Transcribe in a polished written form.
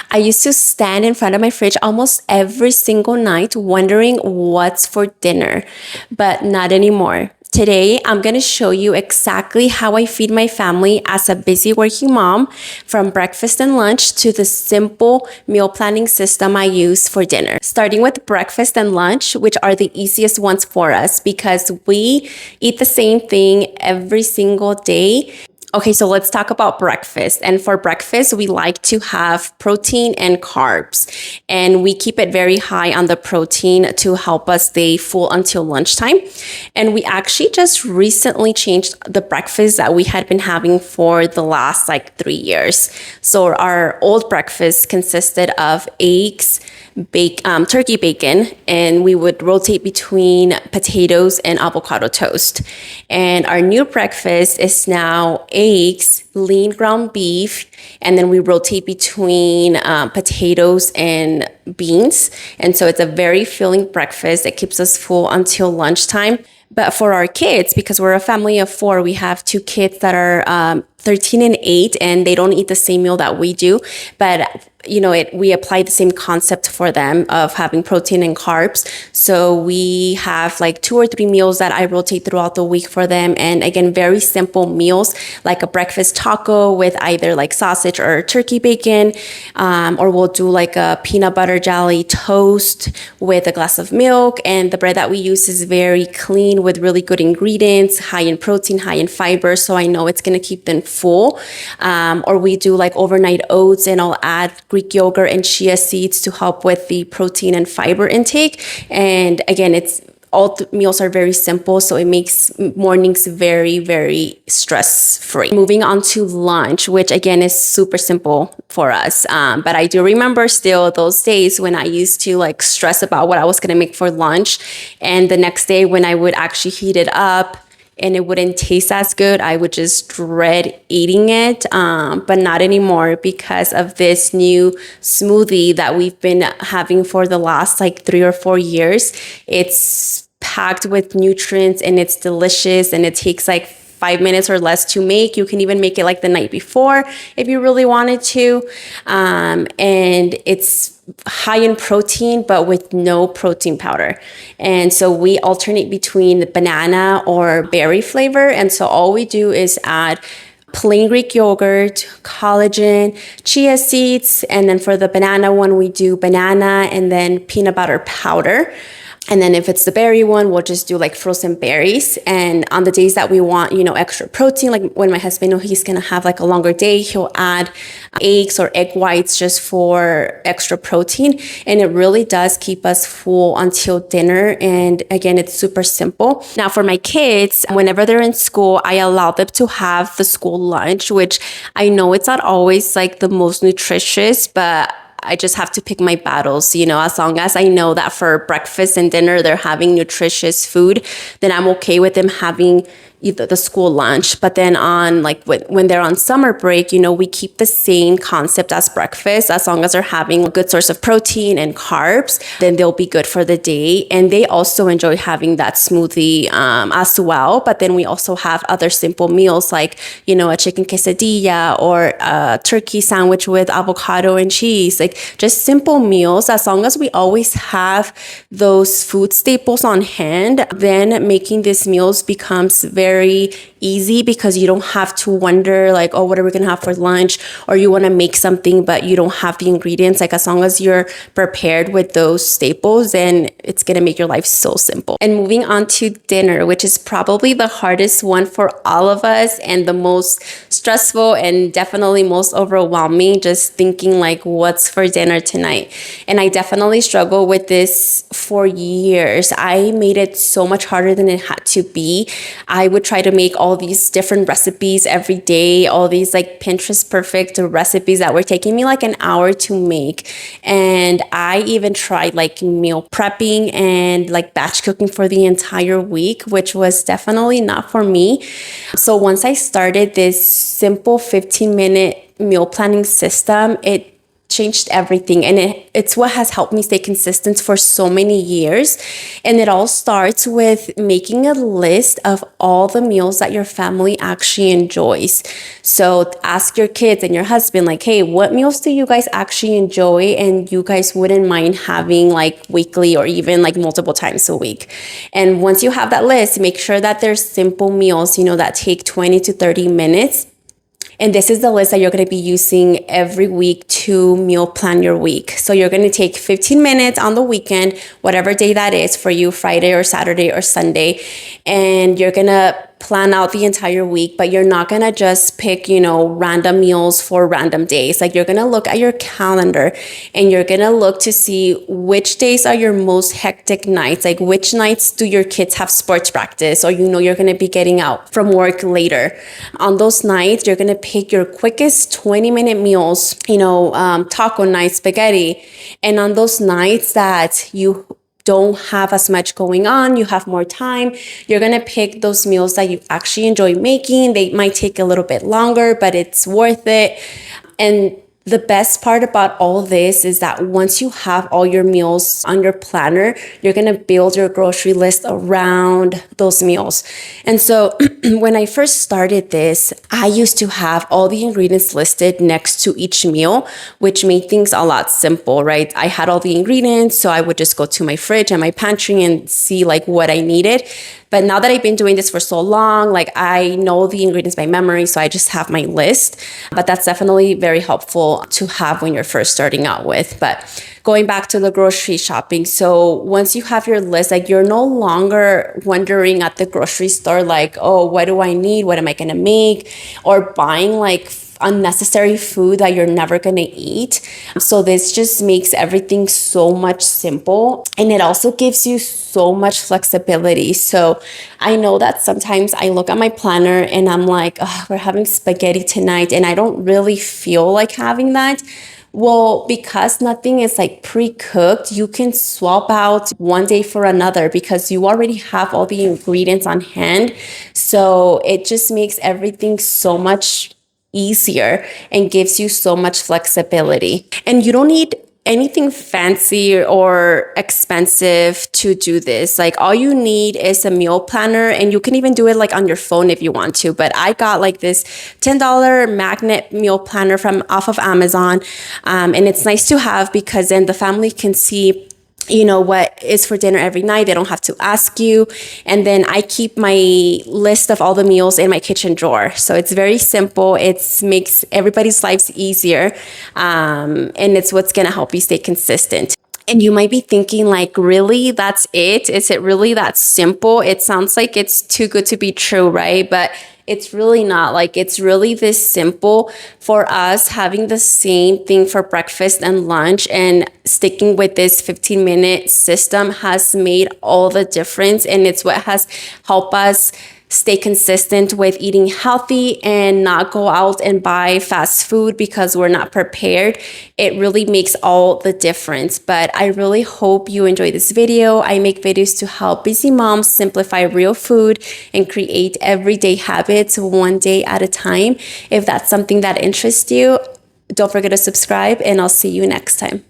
I used to stand in front of my fridge almost every single night wondering what's for dinner, but not anymore. Today, I'm going to show you exactly how I feed my family as a busy working mom, from breakfast and lunch to the simple meal planning system I use for dinner. Starting with breakfast and lunch, which are the easiest ones for us because we eat the same thing every single day. Okay, so let's talk about breakfast. And for breakfast, we like to have protein and carbs. And we keep it very high on the protein to help us stay full until lunchtime. And we actually just recently changed the breakfast that we had been having for the last 3 years. So our old breakfast consisted of eggs, turkey bacon, and we would rotate between potatoes and avocado toast. And our new breakfast is now eggs, lean ground beef, and then we rotate between potatoes and beans. And so it's a very filling breakfast. It keeps us full until lunchtime. But for our kids, because we're a family of four, we have two kids that are 13 and 8, and they don't eat the same meal that we do. But we apply the same concept for them of having protein and carbs. So we have 2 or 3 meals that I rotate throughout the week for them. And again, very simple meals, like a breakfast taco with either sausage or turkey bacon, or we'll do a peanut butter jelly toast with a glass of milk. And the bread that we use is very clean with really good ingredients, high in protein, high in fiber. So I know it's going to keep them full. Or we do overnight oats, and I'll add Greek yogurt and chia seeds to help with the protein and fiber intake. And again, all the meals are very simple, so it makes mornings very, very stress-free. Moving on to lunch, which again is super simple for us. But I do remember still those days when I used to stress about what I was gonna make for lunch. And the next day when I would actually heat it up, and it wouldn't taste as good, I would just dread eating it, but not anymore because of this new smoothie that we've been having for the last 3 or 4 years. It's packed with nutrients and it's delicious, and it takes 5 minutes or less to make. You can even make it the night before if you really wanted to. And it's high in protein, but with no protein powder. And so we alternate between the banana or berry flavor. And so all we do is add plain Greek yogurt, collagen, chia seeds. And then for the banana one, we do banana and then peanut butter powder. And then if it's the berry one, we'll just do frozen berries. And on the days that we want, extra protein, when my husband knows he's going to have a longer day, he'll add eggs or egg whites just for extra protein. And it really does keep us full until dinner. And again, it's super simple. Now for my kids, whenever they're in school, I allow them to have the school lunch, which I know it's not always the most nutritious, but I just have to pick my battles, as long as I know that for breakfast and dinner, they're having nutritious food, then I'm okay with them having either the school lunch. But then on when they're on summer break, we keep the same concept as breakfast. As long as they're having a good source of protein and carbs, then they'll be good for the day. And they also enjoy having that smoothie as well. But then we also have other simple meals a chicken quesadilla or a turkey sandwich with avocado and cheese, just simple meals. As long as we always have those food staples on hand, then making these meals becomes very easy because you don't have to wonder what are we gonna have for lunch, or you want to make something but you don't have the ingredients. As long as you're prepared with those staples, then it's gonna make your life so simple. And moving on to dinner, which is probably the hardest one for all of us and the most stressful and definitely most overwhelming, just thinking what's for dinner tonight. And I definitely struggle with this for years. I made it so much harder than it had to be. I would try to make all these different recipes every day, all these Pinterest perfect recipes that were taking me an hour to make. And I even tried meal prepping and batch cooking for the entire week, which was definitely not for me. So once I started this simple 15-minute meal planning system, it changed everything, and it's what has helped me stay consistent for so many years. And it all starts with making a list of all the meals that your family actually enjoys. So ask your kids and your husband, like, hey, what meals do you guys actually enjoy and you guys wouldn't mind having like weekly or even like multiple times a week? And once you have that list, make sure that there's simple meals, that take 20 to 30 minutes. And this is the list that you're going to be using every week to meal plan your week. So you're going to take 15 minutes on the weekend, whatever day that is for you, Friday or Saturday or Sunday, and you're going to plan out the entire week, but you're not going to just pick, random meals for random days. Like, you're going to look at your calendar and you're going to look to see which days are your most hectic nights. Like, which nights do your kids have sports practice, or you're going to be getting out from work later. On those nights, you're going to pick your quickest 20-minute meals, taco night, spaghetti. And on those nights that you don't have as much going on, you have more time, you're going to pick those meals that you actually enjoy making. They might take a little bit longer, but it's worth it. And the best part about all this is that once you have all your meals on your planner, you're going to build your grocery list around those meals. And so when I first started this, I used to have all the ingredients listed next to each meal, which made things a lot simple, right? I had all the ingredients, so I would just go to my fridge and my pantry and see like what I needed. But now that I've been doing this for so long, like, I know the ingredients by memory, so I just have my list. But that's definitely very helpful to have when you're first starting out with. But going back to the grocery shopping, so once you have your list, like, you're no longer wondering at the grocery store, like, oh, what do I need? What am I going to make? Or buying like unnecessary food that you're never going to eat. So this just makes everything so much simple, and it also gives you so much flexibility. So I know that sometimes I look at my planner and I'm like, oh, we're having spaghetti tonight and I don't really feel like having that. Well, because nothing is like pre-cooked, you can swap out one day for another because you already have all the ingredients on hand. So it just makes everything so much easier and gives you so much flexibility. And you don't need anything fancy or expensive to do this. Like, all you need is a meal planner, and you can even do it like on your phone if you want to. But I got like this $10 magnet meal planner from off of Amazon. And it's nice to have because then the family can see what is for dinner every night. They don't have to ask you. And then I keep my list of all the meals in my kitchen drawer. So it's very simple. It makes everybody's lives easier. And it's what's going to help you stay consistent. And you might be thinking, like, really, that's it? Is it really that simple? It sounds like it's too good to be true, right? But it's really not. Like, it's really this simple. For us, having the same thing for breakfast and lunch and sticking with this 15-minute system has made all the difference. And it's what has helped us stay consistent with eating healthy and not go out and buy fast food because we're not prepared. It really makes all the difference. But I really hope you enjoy this video. I make videos to help busy moms simplify real food and create everyday habits one day at a time. If that's something that interests you, don't forget to subscribe, and I'll see you next time.